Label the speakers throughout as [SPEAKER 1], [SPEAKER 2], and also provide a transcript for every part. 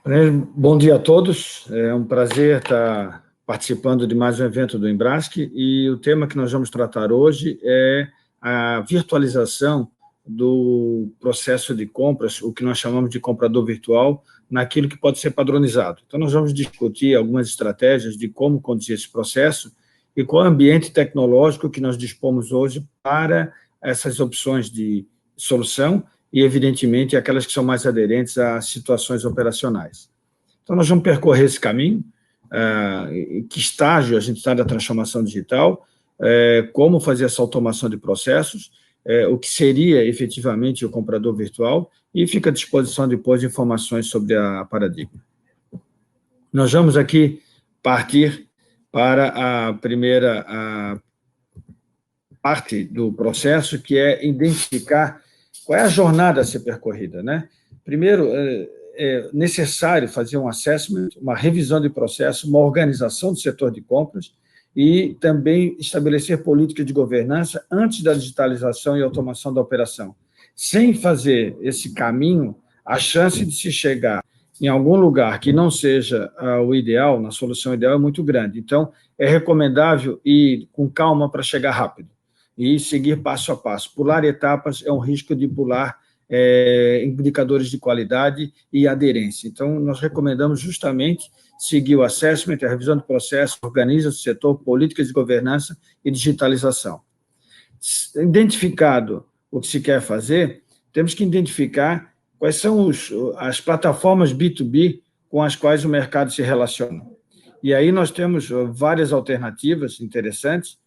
[SPEAKER 1] Bom dia a todos, é um prazer estar participando de mais um evento do Embrasc, e o tema que nós vamos tratar hoje é a virtualização do processo de compras, o que nós chamamos de comprador virtual, naquilo que pode ser padronizado. Então, nós vamos discutir algumas estratégias de como conduzir esse processo e qual é o ambiente tecnológico que nós dispomos hoje para essas opções de solução e, evidentemente, aquelas que são mais aderentes às situações operacionais. Então, nós vamos percorrer esse caminho, em que estágio a gente está da transformação digital, como fazer essa automação de processos, o que seria efetivamente o comprador virtual, e fica à disposição depois de informações sobre a paradigma. Nós vamos aqui partir para a primeira parte do processo, que é identificar qual é a jornada a ser percorrida, né? Primeiro, é necessário fazer um assessment, uma revisão de processo, uma organização do setor de compras e também estabelecer políticas de governança antes da digitalização e automação da operação. Sem fazer esse caminho, a chance de se chegar em algum lugar que não seja o ideal, na solução ideal, é muito grande. Então, é recomendável ir com calma para chegar rápido e seguir passo a passo. Pular etapas é um risco de pular indicadores de qualidade e aderência. Então, nós recomendamos justamente seguir o assessment, a revisão do processo, organiza o setor, políticas de governança e digitalização. Identificado o que se quer fazer, temos que identificar quais são as plataformas B2B com as quais o mercado se relaciona. E aí nós temos várias alternativas interessantes.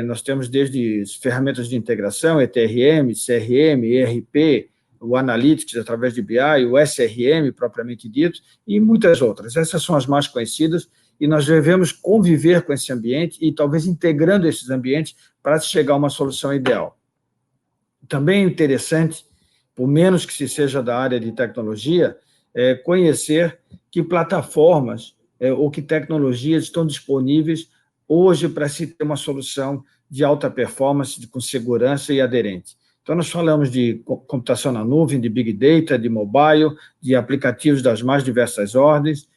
[SPEAKER 1] Nós temos desde ferramentas de integração, ETRM, CRM, ERP, o Analytics através de BI, o SRM propriamente dito, e muitas outras. Essas são as mais conhecidas, e nós devemos conviver com esse ambiente e talvez integrando esses ambientes para chegar a uma solução ideal. Também é interessante, por menos que se seja da área de tecnologia, conhecer que plataformas ou que tecnologias estão disponíveis hoje para se ter uma solução de alta performance, com segurança e aderente. Então, nós falamos de computação na nuvem, de Big Data, de mobile, de aplicativos das mais diversas ordens,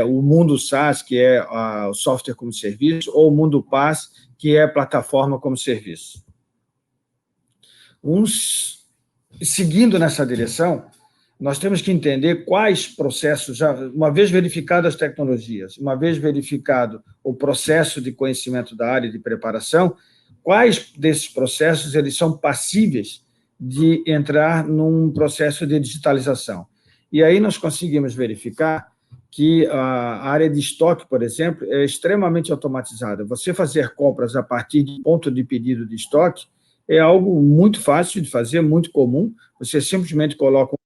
[SPEAKER 1] o mundo SaaS, que é o software como serviço, ou o mundo PaaS, que é a plataforma como serviço. Seguindo nessa direção, nós temos que entender quais processos, uma vez verificadas as tecnologias, uma vez verificado o processo de conhecimento da área de preparação, quais desses processos eles são passíveis de entrar num processo de digitalização. E aí nós conseguimos verificar que a área de estoque, por exemplo, é extremamente automatizada. Você fazer compras a partir de ponto de pedido de estoque é algo muito fácil de fazer, muito comum. Você simplesmente coloca,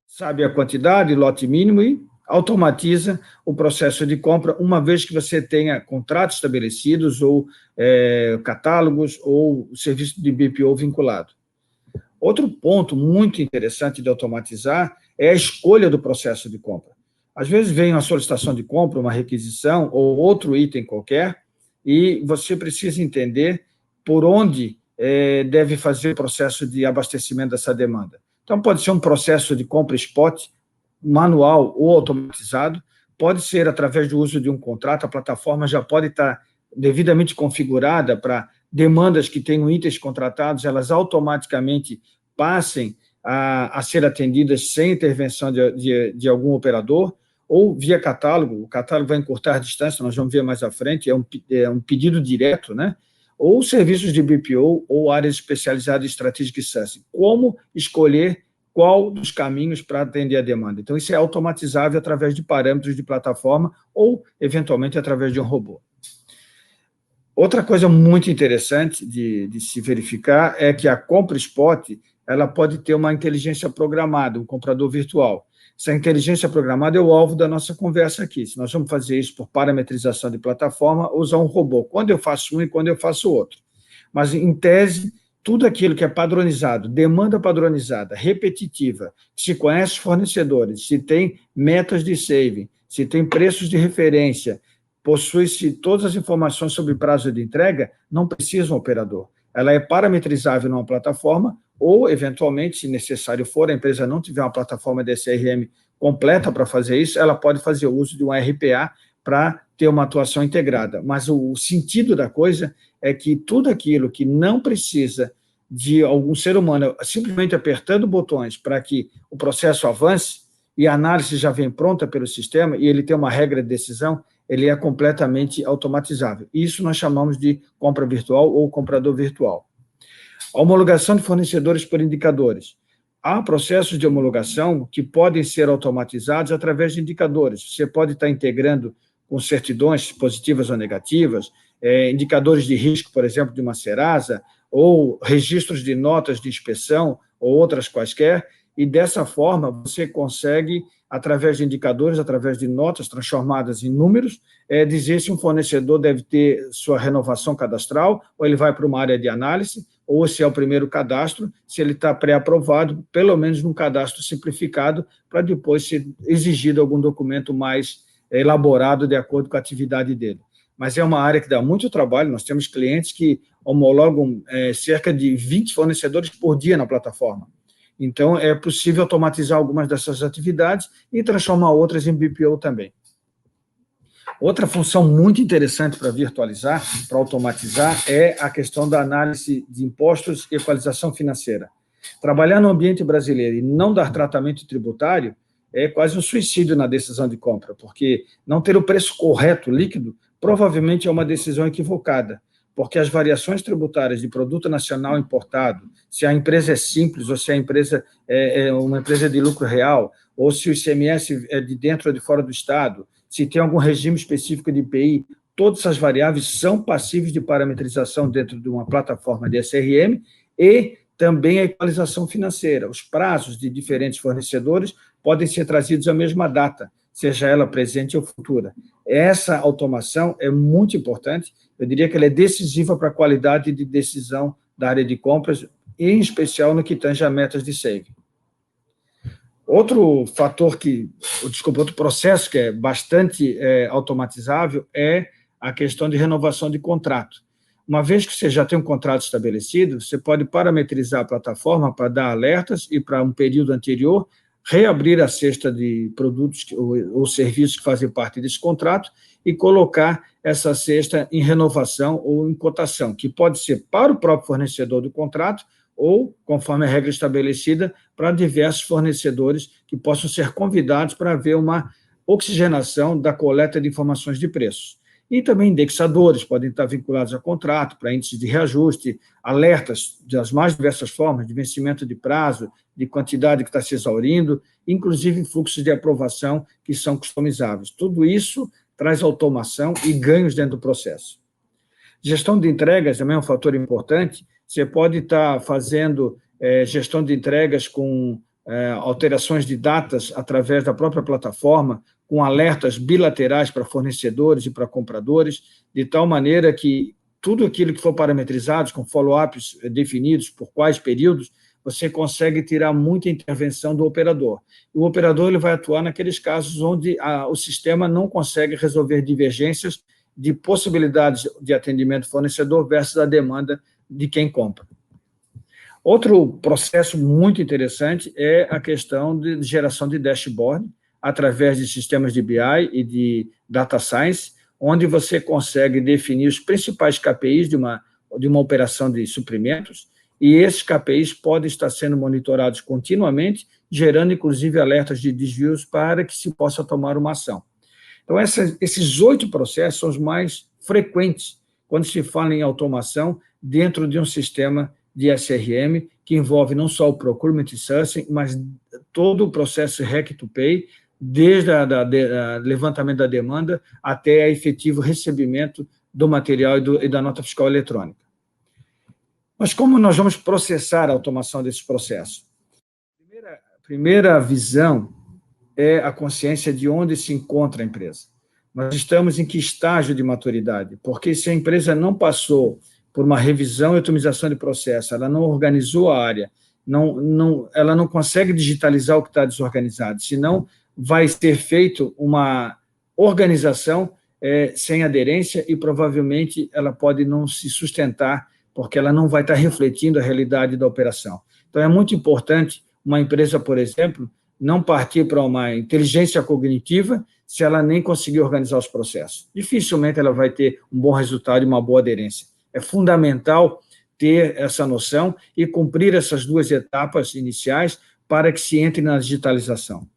[SPEAKER 1] sabe a quantidade, lote mínimo, e automatiza o processo de compra, uma vez que você tenha contratos estabelecidos, ou catálogos, ou serviço de BPO vinculado. Outro ponto muito interessante de automatizar é a escolha do processo de compra. Às vezes vem uma solicitação de compra, uma requisição, ou outro item qualquer, e você precisa entender por onde deve fazer o processo de abastecimento dessa demanda. Então, pode ser um processo de compra spot, manual ou automatizado, pode ser através do uso de um contrato, a plataforma já pode estar devidamente configurada para demandas que tenham itens contratados, elas automaticamente passem a ser atendidas sem intervenção de algum operador, ou via catálogo, o catálogo vai encurtar a distância, nós vamos ver mais à frente, é um pedido direto, né? Ou serviços de BPO, ou áreas especializadas em Strategic Sourcing. Como escolher qual dos caminhos para atender a demanda? Então, isso é automatizável através de parâmetros de plataforma, ou, eventualmente, através de um robô. Outra coisa muito interessante de se verificar é que a compra spot, ela pode ter uma inteligência programada, um comprador virtual. Essa inteligência programada é o alvo da nossa conversa aqui. Se nós vamos fazer isso por parametrização de plataforma, usar um robô, quando eu faço um e quando eu faço outro. Mas, em tese, tudo aquilo que é padronizado, demanda padronizada, repetitiva, se conhece os fornecedores, se tem metas de saving, se tem preços de referência, possui-se todas as informações sobre prazo de entrega, não precisa um operador. Ela é parametrizável numa plataforma, ou, eventualmente, se necessário for, a empresa não tiver uma plataforma de SRM completa para fazer isso, ela pode fazer uso de um RPA para ter uma atuação integrada. Mas o sentido da coisa é que tudo aquilo que não precisa de algum ser humano simplesmente apertando botões para que o processo avance, e a análise já vem pronta pelo sistema, e ele tem uma regra de decisão, ele é completamente automatizável. Isso nós chamamos de compra virtual ou comprador virtual. A homologação de fornecedores por indicadores. Há processos de homologação que podem ser automatizados através de indicadores. Você pode estar integrando com certidões positivas ou negativas, indicadores de risco, por exemplo, de uma Serasa, ou registros de notas de inspeção, ou outras quaisquer, e dessa forma você consegue, através de indicadores, através de notas transformadas em números, dizer se um fornecedor deve ter sua renovação cadastral, ou ele vai para uma área de análise, ou se é o primeiro cadastro, se ele está pré-aprovado, pelo menos num cadastro simplificado, para depois ser exigido algum documento mais elaborado de acordo com a atividade dele. Mas é uma área que dá muito trabalho, nós temos clientes que homologam cerca de 20 fornecedores por dia na plataforma. Então, é possível automatizar algumas dessas atividades e transformar outras em BPO também. Outra função muito interessante para virtualizar, para automatizar, é a questão da análise de impostos e equalização financeira. Trabalhar no ambiente brasileiro e não dar tratamento tributário é quase um suicídio na decisão de compra, porque não ter o preço correto, líquido, provavelmente é uma decisão equivocada, porque as variações tributárias de produto nacional importado, se a empresa é simples ou se a empresa é uma empresa de lucro real, ou se o ICMS é de dentro ou de fora do Estado, se tem algum regime específico de IPI, todas essas variáveis são passíveis de parametrização dentro de uma plataforma de SRM e também a equalização financeira. Os prazos de diferentes fornecedores podem ser trazidos à mesma data, seja ela presente ou futura. Essa automação é muito importante, eu diria que ela é decisiva para a qualidade de decisão da área de compras, em especial no que tange a metas de saving. Outro outro processo que é bastante automatizável é a questão de renovação de contrato. Uma vez que você já tem um contrato estabelecido, você pode parametrizar a plataforma para dar alertas e, para um período anterior, reabrir a cesta de produtos ou serviços que fazem parte desse contrato e colocar essa cesta em renovação ou em cotação, que pode ser para o próprio fornecedor do contrato ou, conforme a regra estabelecida, para diversos fornecedores que possam ser convidados para haver uma oxigenação da coleta de informações de preços. E também indexadores podem estar vinculados a contrato, para índices de reajuste, alertas das mais diversas formas, de vencimento de prazo, de quantidade que está se exaurindo, inclusive fluxos de aprovação que são customizáveis. Tudo isso traz automação e ganhos dentro do processo. Gestão de entregas também é um fator importante. Você pode estar fazendo gestão de entregas com alterações de datas através da própria plataforma, com alertas bilaterais para fornecedores e para compradores, de tal maneira que tudo aquilo que for parametrizado, com follow-ups definidos por quais períodos, você consegue tirar muita intervenção do operador. O operador ele vai atuar naqueles casos onde o sistema não consegue resolver divergências de possibilidades de atendimento fornecedor versus a demanda de quem compra. Outro processo muito interessante é a questão de geração de dashboard através de sistemas de BI e de data science, onde você consegue definir os principais KPIs de uma operação de suprimentos, e esses KPIs podem estar sendo monitorados continuamente, gerando, inclusive, alertas de desvios para que se possa tomar uma ação. Então, esses 8 processos são os mais frequentes quando se fala em automação dentro de um sistema de SRM, que envolve não só o procurement e sourcing, mas todo o processo Hack-to-Pay, desde o levantamento da demanda até a efetivo recebimento do material e da nota fiscal eletrônica. Mas como nós vamos processar a automação desses processos? A primeira visão é a consciência de onde se encontra a empresa. Nós estamos em que estágio de maturidade? Porque se a empresa não passou por uma revisão e otimização de processo, ela não organizou a área, ela não consegue digitalizar o que está desorganizado, senão vai ser feito uma organização sem aderência e provavelmente ela pode não se sustentar, porque ela não vai estar refletindo a realidade da operação. Então, é muito importante uma empresa, por exemplo, não partir para uma inteligência cognitiva se ela nem conseguir organizar os processos. Dificilmente ela vai ter um bom resultado e uma boa aderência. É fundamental ter essa noção e cumprir essas duas etapas iniciais para que se entre na digitalização.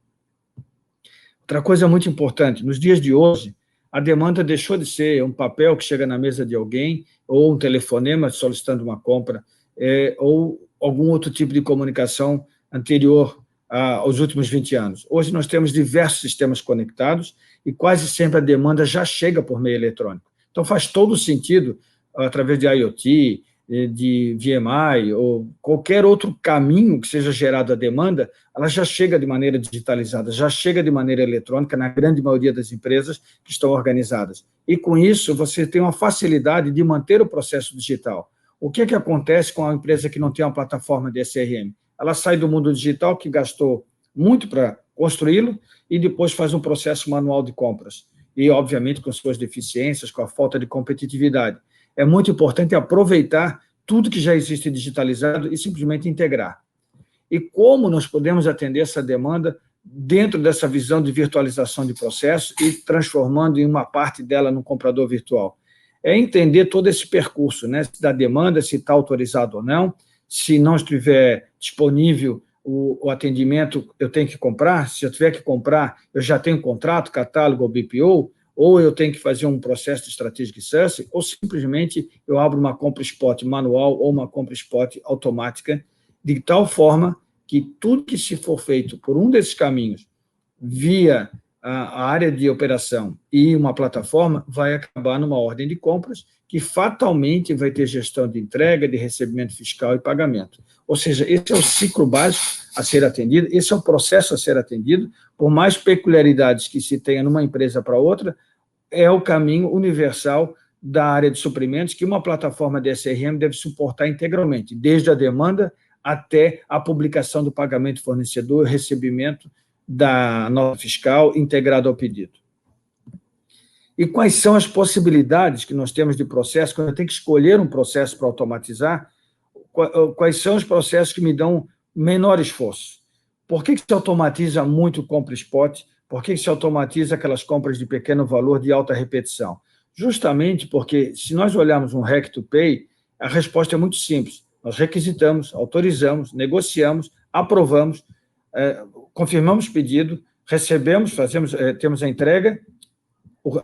[SPEAKER 1] Outra coisa muito importante, nos dias de hoje, a demanda deixou de ser um papel que chega na mesa de alguém, ou um telefonema solicitando uma compra, ou algum outro tipo de comunicação anterior aos últimos 20 anos. Hoje nós temos diversos sistemas conectados e quase sempre a demanda já chega por meio eletrônico. Então faz todo sentido, através de IoT, de VMI, ou qualquer outro caminho que seja gerado a demanda, ela já chega de maneira digitalizada, já chega de maneira eletrônica na grande maioria das empresas que estão organizadas. E, com isso, você tem uma facilidade de manter o processo digital. O que acontece com a empresa que não tem uma plataforma de SRM? Ela sai do mundo digital, que gastou muito para construí-lo, e depois faz um processo manual de compras. E, obviamente, com suas deficiências, com a falta de competitividade. É muito importante aproveitar tudo que já existe digitalizado e simplesmente integrar. E como nós podemos atender essa demanda dentro dessa visão de virtualização de processos e transformando em uma parte dela no comprador virtual? É entender todo esse percurso, né? Da demanda, se está autorizado ou não, se não estiver disponível o atendimento, eu tenho que comprar, se eu tiver que comprar, eu já tenho contrato, catálogo ou BPO, ou eu tenho que fazer um processo de strategic sourcing, ou simplesmente eu abro uma compra spot manual ou uma compra spot automática, de tal forma que tudo que se for feito por um desses caminhos, via a área de operação e uma plataforma, vai acabar numa ordem de compras que fatalmente vai ter gestão de entrega, de recebimento fiscal e pagamento. Ou seja, esse é o ciclo básico a ser atendido, esse é o processo a ser atendido, por mais peculiaridades que se tenha numa empresa para outra, é o caminho universal da área de suprimentos que uma plataforma de SRM deve suportar integralmente, desde a demanda até a publicação do pagamento do fornecedor, recebimento da nota fiscal integrado ao pedido. E quais são as possibilidades que nós temos de processo, quando eu tenho que escolher um processo para automatizar, quais são os processos que me dão menor esforço? Por que se automatiza muito compra spot? Por que se automatiza aquelas compras de pequeno valor de alta repetição? Justamente porque, se nós olharmos um REC to Pay, a resposta é muito simples. Nós requisitamos, autorizamos, negociamos, aprovamos, confirmamos o pedido, recebemos, temos a entrega,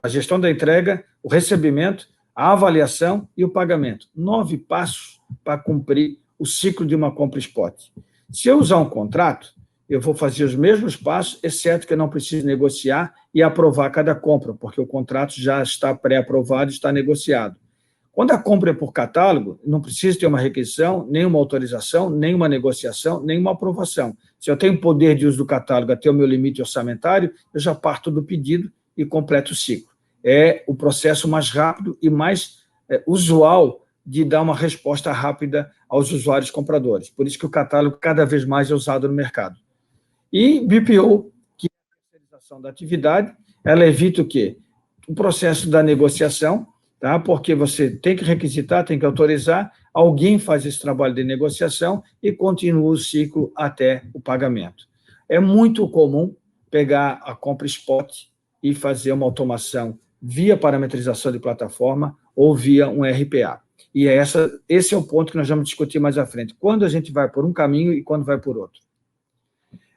[SPEAKER 1] a gestão da entrega, o recebimento, a avaliação e o pagamento. 9 passos para cumprir o ciclo de uma compra spot. Se eu usar um contrato, eu vou fazer os mesmos passos, exceto que eu não preciso negociar e aprovar cada compra, porque o contrato já está pré-aprovado e está negociado. Quando a compra é por catálogo, não precisa ter uma requisição, nem uma autorização, nem uma negociação, nem uma aprovação. Se eu tenho poder de uso do catálogo até o meu limite orçamentário, eu já parto do pedido e completo o ciclo. É o processo mais rápido e mais usual de dar uma resposta rápida aos usuários compradores. Por isso que o catálogo cada vez mais é usado no mercado. E BPO, que é a terceirização da atividade, ela evita o quê? O processo da negociação, tá? Porque você tem que requisitar, tem que autorizar, alguém faz esse trabalho de negociação e continua o ciclo até o pagamento. É muito comum pegar a compra spot e fazer uma automação via parametrização de plataforma ou via um RPA. E esse é o ponto que nós vamos discutir mais à frente. Quando a gente vai por um caminho e quando vai por outro.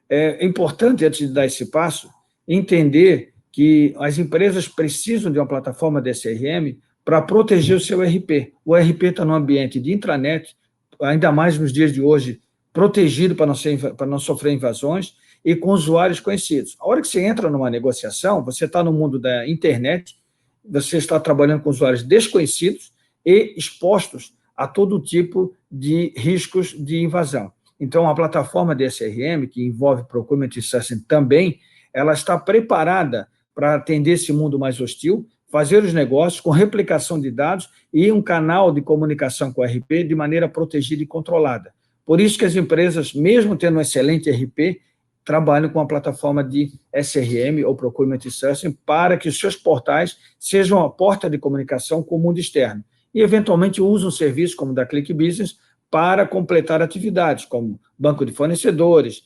[SPEAKER 1] É importante, antes de dar esse passo, entender que as empresas precisam de uma plataforma de SRM para proteger o seu RP. O RP está no ambiente de intranet, ainda mais nos dias de hoje, protegido para não sofrer invasões e com usuários conhecidos. A hora que você entra numa negociação, você está no mundo da internet, você está trabalhando com usuários desconhecidos e expostos a todo tipo de riscos de invasão. Então, a plataforma de SRM, que envolve Procurement e Sourcing também, ela está preparada para atender esse mundo mais hostil, fazer os negócios com replicação de dados e um canal de comunicação com o RP de maneira protegida e controlada. Por isso que as empresas, mesmo tendo um excelente RP, trabalham com a plataforma de SRM ou Procurement e Sourcing para que os seus portais sejam a porta de comunicação com o mundo externo. E, eventualmente, usam um serviço como o da Click Business para completar atividades, como banco de fornecedores,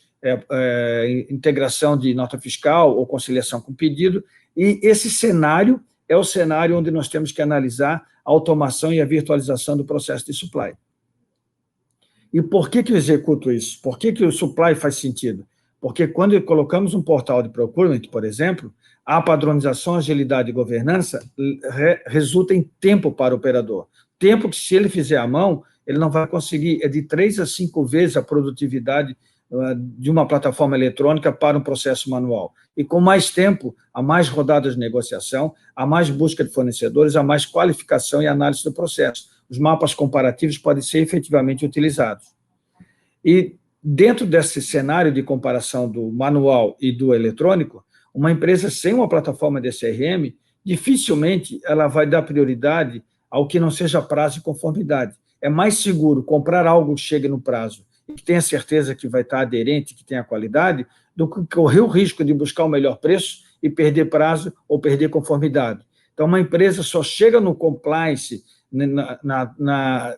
[SPEAKER 1] integração de nota fiscal ou conciliação com pedido, e esse cenário é o cenário onde nós temos que analisar a automação e a virtualização do processo de supply. E por que eu executo isso? Por que o supply faz sentido? Porque quando colocamos um portal de procurement, por exemplo, a padronização, agilidade e governança resulta em tempo para o operador. Tempo que, se ele fizer à mão, ele não vai conseguir, é de 3 a 5 vezes a produtividade de uma plataforma eletrônica para um processo manual. E com mais tempo, há mais rodadas de negociação, há mais busca de fornecedores, há mais qualificação e análise do processo. Os mapas comparativos podem ser efetivamente utilizados. E dentro desse cenário de comparação do manual e do eletrônico, uma empresa sem uma plataforma de CRM, dificilmente ela vai dar prioridade ao que não seja prazo e conformidade. É mais seguro comprar algo que chegue no prazo e que tenha certeza que vai estar aderente, que tenha qualidade, do que correr o risco de buscar o melhor preço e perder prazo ou perder conformidade. Então, uma empresa só chega no compliance, na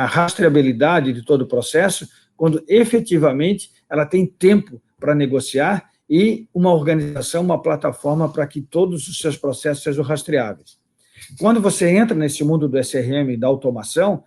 [SPEAKER 1] rastreabilidade de todo o processo, quando efetivamente ela tem tempo para negociar e uma organização, uma plataforma para que todos os seus processos sejam rastreáveis. Quando você entra nesse mundo do SRM e da automação,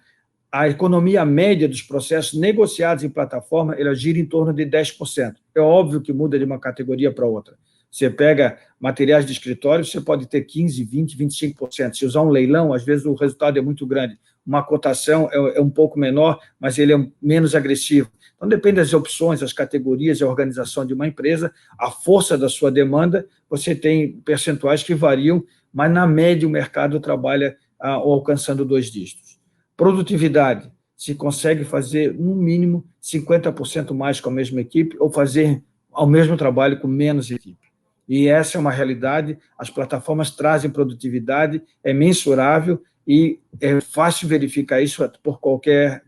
[SPEAKER 1] a economia média dos processos negociados em plataforma, ela gira em torno de 10%. É óbvio que muda de uma categoria para outra. Você pega materiais de escritório, você pode ter 15%, 20%, 25%. Se usar um leilão, às vezes o resultado é muito grande. Uma cotação é um pouco menor, mas ele é menos agressivo. Então, depende das opções, das categorias e a organização de uma empresa, a força da sua demanda, você tem percentuais que variam, mas, na média, o mercado trabalha alcançando 2 dígitos. Produtividade, se consegue fazer, no mínimo, 50% mais com a mesma equipe ou fazer o mesmo trabalho com menos equipe. E essa é uma realidade, as plataformas trazem produtividade, é mensurável e é fácil verificar isso por qualquer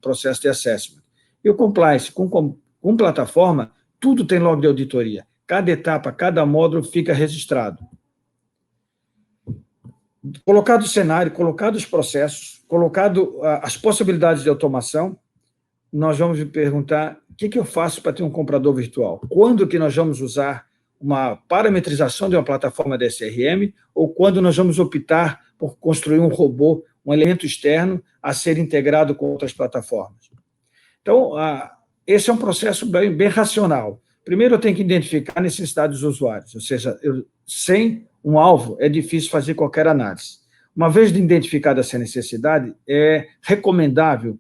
[SPEAKER 1] processo de assessment. E o compliance, com plataforma, tudo tem log de auditoria. Cada etapa, cada módulo fica registrado. Colocado o cenário, colocado os processos, colocado as possibilidades de automação, nós vamos perguntar o que eu faço para ter um comprador virtual? Quando que nós vamos usar uma parametrização de uma plataforma de SRM ou quando nós vamos optar por construir um robô, um elemento externo a ser integrado com outras plataformas? Então, esse é um processo bem racional. Primeiro, eu tenho que identificar a necessidade dos usuários, ou seja, sem um alvo, é difícil fazer qualquer análise. Uma vez identificada essa necessidade, é recomendável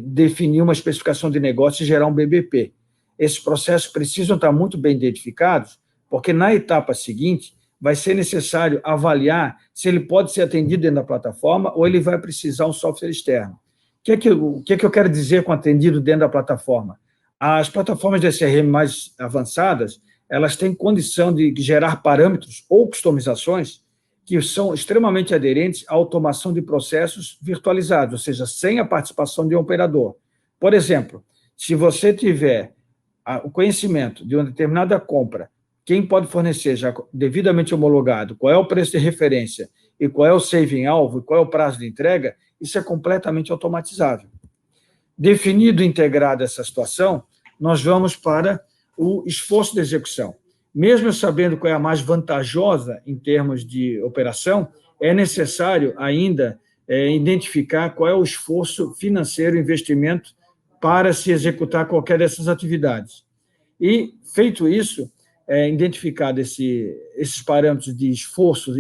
[SPEAKER 1] definir uma especificação de negócio e gerar um BBP. Esses processos precisam estar muito bem identificados, porque na etapa seguinte vai ser necessário avaliar se ele pode ser atendido dentro da plataforma ou ele vai precisar um software externo. O que eu quero dizer com atendido dentro da plataforma? As plataformas de SRM mais avançadas, elas têm condição de gerar parâmetros ou customizações que são extremamente aderentes à automação de processos virtualizados, ou seja, sem a participação de um operador. Por exemplo, se você tiver o conhecimento de uma determinada compra, quem pode fornecer já devidamente homologado, qual é o preço de referência e qual é o saving-alvo, qual é o prazo de entrega, isso é completamente automatizável. Definido e integrado essa situação, nós vamos para o esforço de execução. Mesmo sabendo qual é a mais vantajosa em termos de operação, é necessário ainda identificar qual é o esforço financeiro, investimento, para se executar qualquer dessas atividades. E, feito isso, identificado esses parâmetros de esforço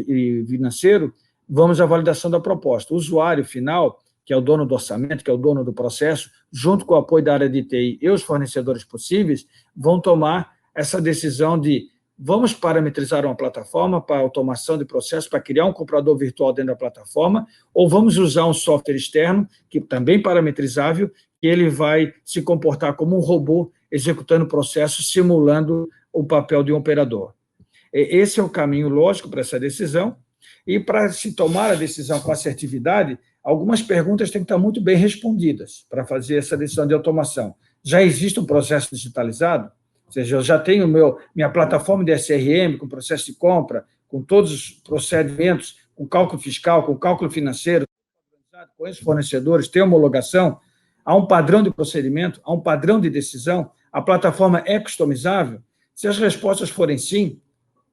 [SPEAKER 1] financeiro, vamos à validação da proposta. O usuário final, que é o dono do orçamento, que é o dono do processo, junto com o apoio da área de TI e os fornecedores possíveis, vão tomar essa decisão de vamos parametrizar uma plataforma para automação de processo, para criar um comprador virtual dentro da plataforma, ou vamos usar um software externo, que também parametrizável, que ele vai se comportar como um robô executando o processo, simulando o papel de um operador. Esse é o caminho lógico para essa decisão, e para se tomar a decisão com assertividade, algumas perguntas têm que estar muito bem respondidas para fazer essa decisão de automação. Já existe um processo digitalizado? Ou seja, eu já tenho minha plataforma de SRM, com processo de compra, com todos os procedimentos, com cálculo fiscal, com cálculo financeiro, com esses fornecedores, tem homologação, há um padrão de procedimento, há um padrão de decisão, A plataforma é customizável? Se as respostas forem sim,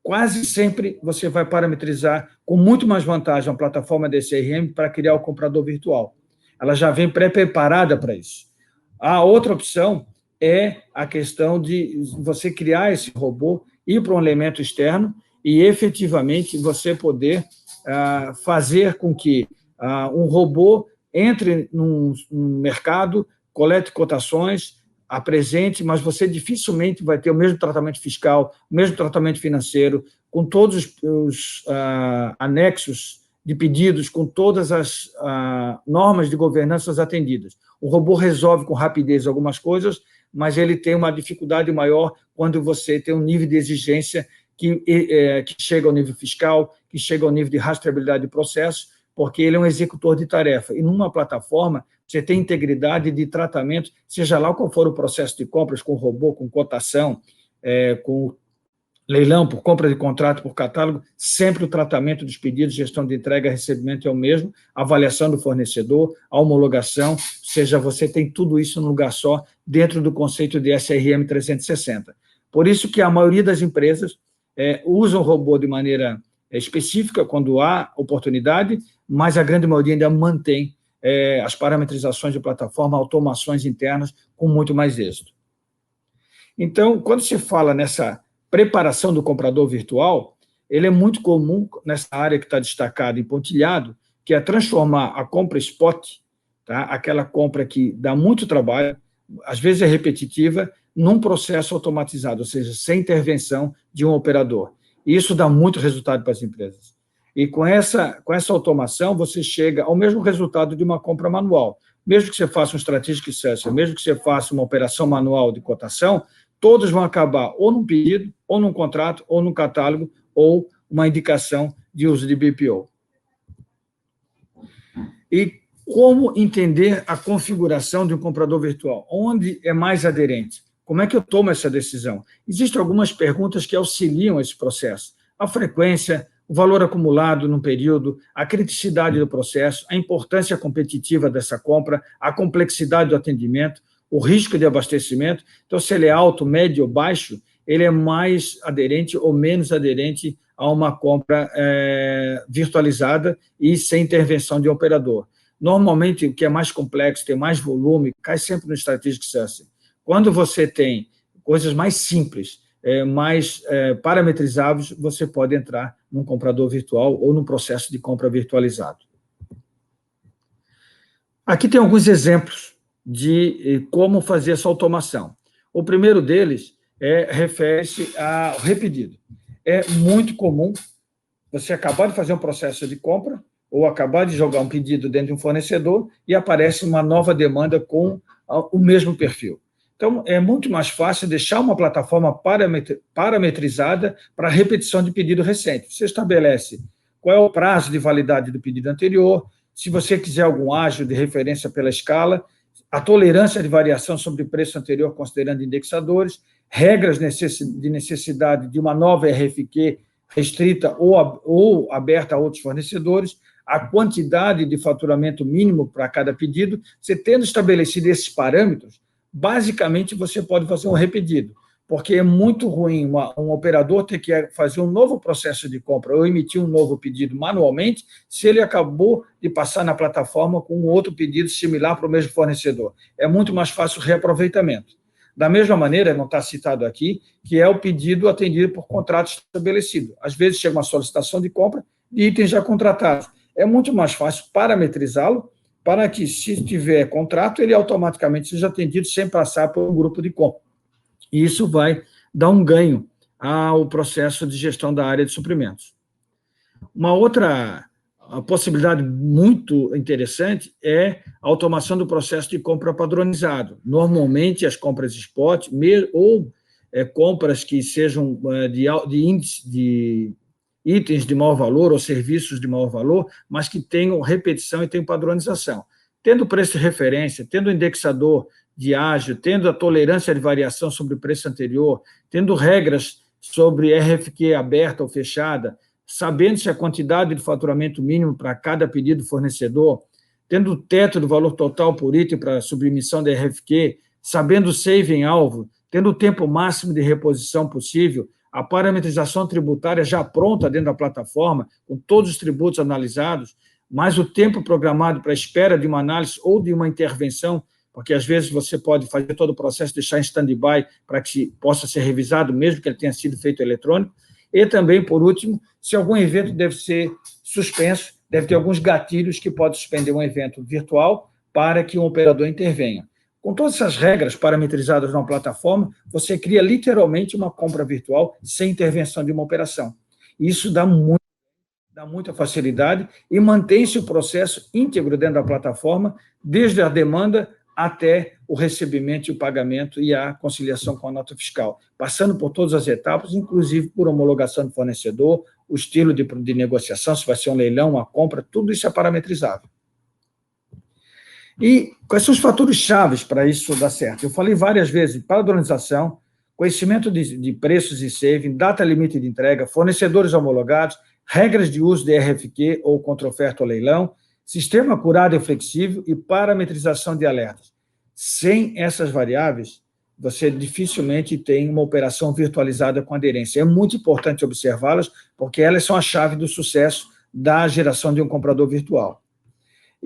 [SPEAKER 1] quase sempre você vai parametrizar com muito mais vantagem a plataforma de CRM para criar o comprador virtual. Ela já vem pré-preparada para isso. A outra opção é a questão de você criar esse robô, ir para um elemento externo e, efetivamente, você poder fazer com que um robô entre num mercado, colete cotações, apresente, mas você dificilmente vai ter o mesmo tratamento fiscal, o mesmo tratamento financeiro, com todos os anexos de pedidos, com todas as normas de governança atendidas. O robô resolve com rapidez algumas coisas, mas ele tem uma dificuldade maior quando você tem um nível de exigência que chega ao nível fiscal, que chega ao nível de rastreabilidade de processo, porque ele é um executor de tarefa. E numa plataforma, você tem integridade de tratamento, seja lá qual for o processo de compras, com robô, com cotação, com leilão, por compra de contrato, por catálogo, sempre o tratamento dos pedidos, gestão de entrega e recebimento é o mesmo, avaliação do fornecedor, a homologação, ou seja, você tem tudo isso num lugar só, dentro do conceito de SRM 360. Por isso que a maioria das empresas usam o robô de maneira específica, quando há oportunidade, mas a grande maioria ainda mantém as parametrizações de plataforma, automações internas, com muito mais êxito. Então, quando se fala nessa preparação do comprador virtual, ele é muito comum nessa área que está destacada em pontilhado, que é transformar a compra spot, tá? Aquela compra que dá muito trabalho, às vezes é repetitiva, num processo automatizado, ou seja, sem intervenção de um operador. E isso dá muito resultado para as empresas. E com essa automação, você chega ao mesmo resultado de uma compra manual. Mesmo que você faça um strategic search, mesmo que você faça uma operação manual de cotação, todos vão acabar ou num pedido, ou num contrato, ou num catálogo, ou uma indicação de uso de BPO. E como entender a configuração de um comprador virtual? Onde é mais aderente? Como é que eu tomo essa decisão? Existem algumas perguntas que auxiliam esse processo. A frequência, o valor acumulado num período, a criticidade do processo, a importância competitiva dessa compra, a complexidade do atendimento, o risco de abastecimento. Então, se ele é alto, médio ou baixo, ele é mais aderente ou menos aderente a uma compra virtualizada e sem intervenção de operador. Normalmente, o que é mais complexo, tem mais volume, cai sempre no strategic sourcing. Quando você tem coisas mais simples, mais parametrizáveis, você pode entrar num comprador virtual ou num processo de compra virtualizado. Aqui tem alguns exemplos de como fazer essa automação. O primeiro deles refere-se ao repedido. É muito comum você acabar de fazer um processo de compra ou acabar de jogar um pedido dentro de um fornecedor e aparece uma nova demanda com o mesmo perfil. Então, é muito mais fácil deixar uma plataforma parametrizada para repetição de pedido recente. Você estabelece qual é o prazo de validade do pedido anterior, se você quiser algum ágio de referência pela escala, a tolerância de variação sobre o preço anterior, considerando indexadores, regras de necessidade de uma nova RFQ restrita ou aberta a outros fornecedores, a quantidade de faturamento mínimo para cada pedido. Você tendo estabelecido esses parâmetros, basicamente você pode fazer um repedido, porque é muito ruim um operador ter que fazer um novo processo de compra ou emitir um novo pedido manualmente, se ele acabou de passar na plataforma com um outro pedido similar para o mesmo fornecedor. É muito mais fácil o reaproveitamento. Da mesma maneira, não está citado aqui, que é o pedido atendido por contrato estabelecido. Às vezes chega uma solicitação de compra de itens já contratados. É muito mais fácil parametrizá-lo para que, se tiver contrato, ele automaticamente seja atendido sem passar por um grupo de compra. E isso vai dar um ganho ao processo de gestão da área de suprimentos. Uma outra possibilidade muito interessante é a automação do processo de compra padronizado. Normalmente, as compras spot ou compras que sejam de índice de itens de maior valor ou serviços de maior valor, mas que tenham repetição e tenham padronização. Tendo preço de referência, tendo indexador de ágio, tendo a tolerância de variação sobre o preço anterior, tendo regras sobre RFQ aberta ou fechada, sabendo-se a quantidade de faturamento mínimo para cada pedido do fornecedor, tendo o teto do valor total por item para submissão da RFQ, sabendo o save em alvo, tendo o tempo máximo de reposição possível, a parametrização tributária já pronta dentro da plataforma, com todos os tributos analisados, mais o tempo programado para a espera de uma análise ou de uma intervenção, porque às vezes você pode fazer todo o processo, deixar em stand-by para que possa ser revisado, mesmo que ele tenha sido feito eletrônico. E também, por último, se algum evento deve ser suspenso, deve ter alguns gatilhos que podem suspender um evento virtual para que um operador intervenha. Com todas essas regras parametrizadas na plataforma, você cria literalmente uma compra virtual sem intervenção de uma operação. Isso dá muita facilidade e mantém-se o processo íntegro dentro da plataforma, desde a demanda até o recebimento e o pagamento e a conciliação com a nota fiscal, passando por todas as etapas, inclusive por homologação do fornecedor, o estilo de negociação, se vai ser um leilão, uma compra, tudo isso é parametrizável. E quais são os fatores chaves para isso dar certo? Eu falei várias vezes: padronização, conhecimento de preços e saving, data limite de entrega, fornecedores homologados, regras de uso de RFQ ou contra-oferta ou leilão, sistema acurado e flexível e parametrização de alertas. Sem essas variáveis, você dificilmente tem uma operação virtualizada com aderência. É muito importante observá-las, porque elas são a chave do sucesso da geração de um comprador virtual.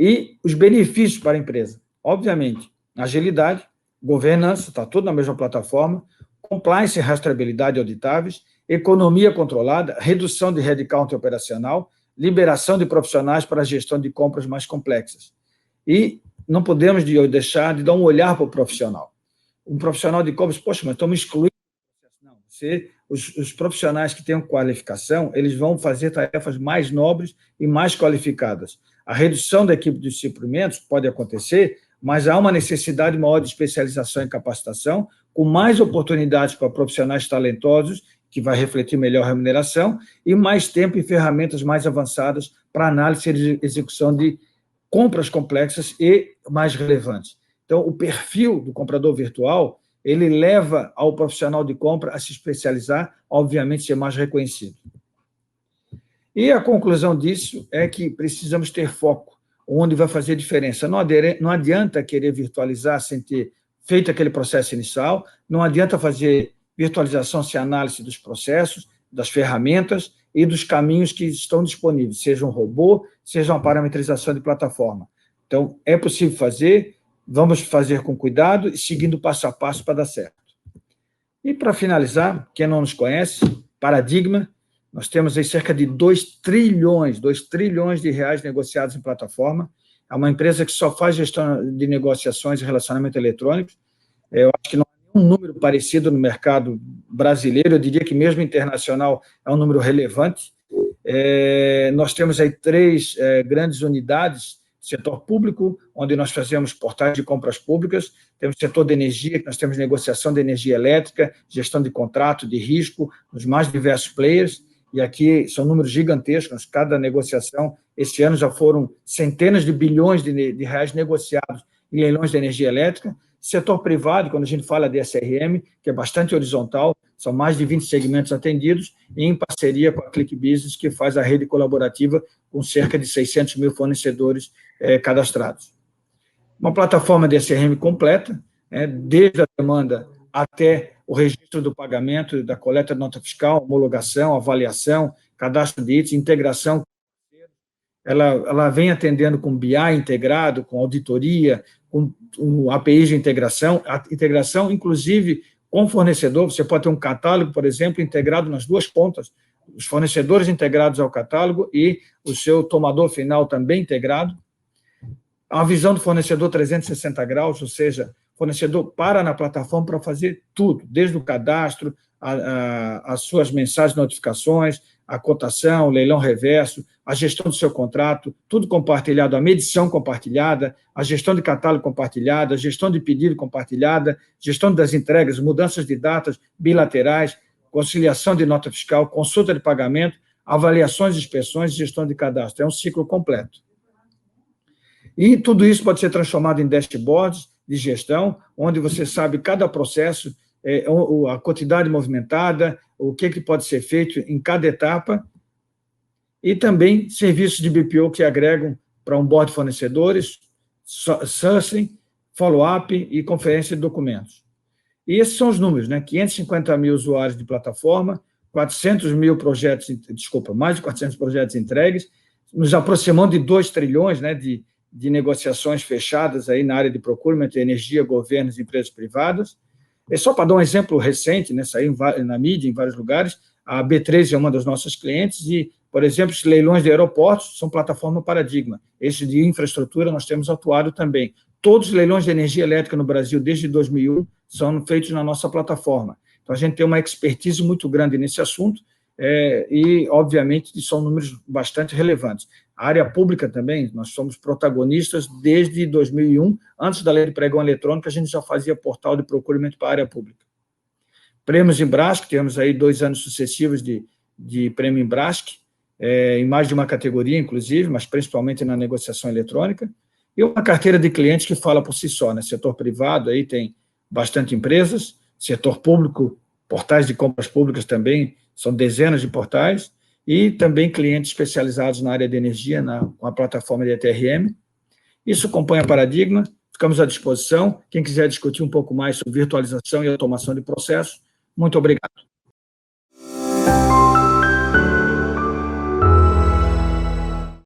[SPEAKER 1] E os benefícios para a empresa: obviamente, agilidade, governança, está tudo na mesma plataforma, compliance e rastreabilidade auditáveis, economia controlada, redução de headcount operacional, liberação de profissionais para a gestão de compras mais complexas. E não podemos deixar de dar um olhar para o profissional. Um profissional de compras, poxa, mas estamos excluindo. Não, os profissionais que tenham qualificação, eles vão fazer tarefas mais nobres e mais qualificadas. A redução da equipe de suprimentos pode acontecer, mas há uma necessidade maior de especialização e capacitação, com mais oportunidades para profissionais talentosos, que vai refletir melhor a remuneração, e mais tempo e ferramentas mais avançadas para análise e execução de compras complexas e mais relevantes. Então, o perfil do comprador virtual, ele leva ao profissional de compra a se especializar, obviamente, ser mais reconhecido. E a conclusão disso é que precisamos ter foco, onde vai fazer diferença. Não adianta querer virtualizar sem ter feito aquele processo inicial, não adianta fazer virtualização sem análise dos processos, das ferramentas e dos caminhos que estão disponíveis, seja um robô, seja uma parametrização de plataforma. Então, é possível fazer, vamos fazer com cuidado e seguindo passo a passo para dar certo. E, para finalizar, quem não nos conhece, Paradigma, nós temos aí cerca de 2 trilhões de reais negociados em plataforma. É uma empresa que só faz gestão de negociações e relacionamento eletrônicos. Eu acho que não há nenhum número parecido no mercado brasileiro, eu diria que mesmo internacional é um número relevante. Nós temos aí 3 grandes unidades: setor público, onde nós fazemos portais de compras públicas, temos setor de energia, que nós temos negociação de energia elétrica, gestão de contrato, de risco, nos mais diversos players, e aqui são números gigantescos, cada negociação, este ano já foram centenas de bilhões de reais negociados em leilões de energia elétrica. Setor privado, quando a gente fala de SRM, que é bastante horizontal, são mais de 20 segmentos atendidos, e em parceria com a Click Business, que faz a rede colaborativa com cerca de 600 mil fornecedores cadastrados. Uma plataforma de SRM completa, desde a demanda até o registro do pagamento, da coleta de nota fiscal, homologação, avaliação, cadastro de itens, integração. Ela vem atendendo com BI integrado, com auditoria, com APIs de integração, a integração, inclusive, com o fornecedor. Você pode ter um catálogo, por exemplo, integrado nas 2 pontas, os fornecedores integrados ao catálogo e o seu tomador final também integrado. A visão do fornecedor 360 graus, ou seja, o fornecedor para na plataforma para fazer tudo, desde o cadastro, as suas mensagens de notificações, a cotação, o leilão reverso, a gestão do seu contrato, tudo compartilhado, a medição compartilhada, a gestão de catálogo compartilhada, a gestão de pedido compartilhada, gestão das entregas, mudanças de datas bilaterais, conciliação de nota fiscal, consulta de pagamento, avaliações de inspeções e gestão de cadastro. É um ciclo completo. E tudo isso pode ser transformado em dashboards de gestão, onde você sabe cada processo, a quantidade movimentada, o que pode ser feito em cada etapa, e também serviços de BPO que agregam para onboard fornecedores, sourcing, follow-up e conferência de documentos. E esses são os números, né? 550 mil usuários de plataforma, 400 mil projetos, desculpa, mais de 400 projetos entregues, nos aproximando de 2 trilhões, né, de negociações fechadas aí na área de procurement, energia, governos e empresas privadas. É só para dar um exemplo recente, né, saiu na mídia, em vários lugares, a B3 é uma das nossas clientes e, por exemplo, os leilões de aeroportos são plataforma Paradigma. Esse de infraestrutura nós temos atuado também. Todos os leilões de energia elétrica no Brasil, desde 2001, são feitos na nossa plataforma. Então, a gente tem uma expertise muito grande nesse assunto e, obviamente, são números bastante relevantes. A área pública também, nós somos protagonistas desde 2001, antes da lei de pregão eletrônico, a gente já fazia portal de procurement para a área pública. Prêmios Embrasc, temos aí 2 anos sucessivos de prêmio Embrasc, em mais de uma categoria, inclusive, mas principalmente na negociação eletrônica, e uma carteira de clientes que fala por si só, né? Setor privado, aí tem bastante empresas, setor público, portais de compras públicas também, são dezenas de portais, e também clientes especializados na área de energia, com a plataforma de ETRM. Isso compõe a Paradigma, ficamos à disposição. Quem quiser discutir um pouco mais sobre virtualização e automação de processos, muito obrigado.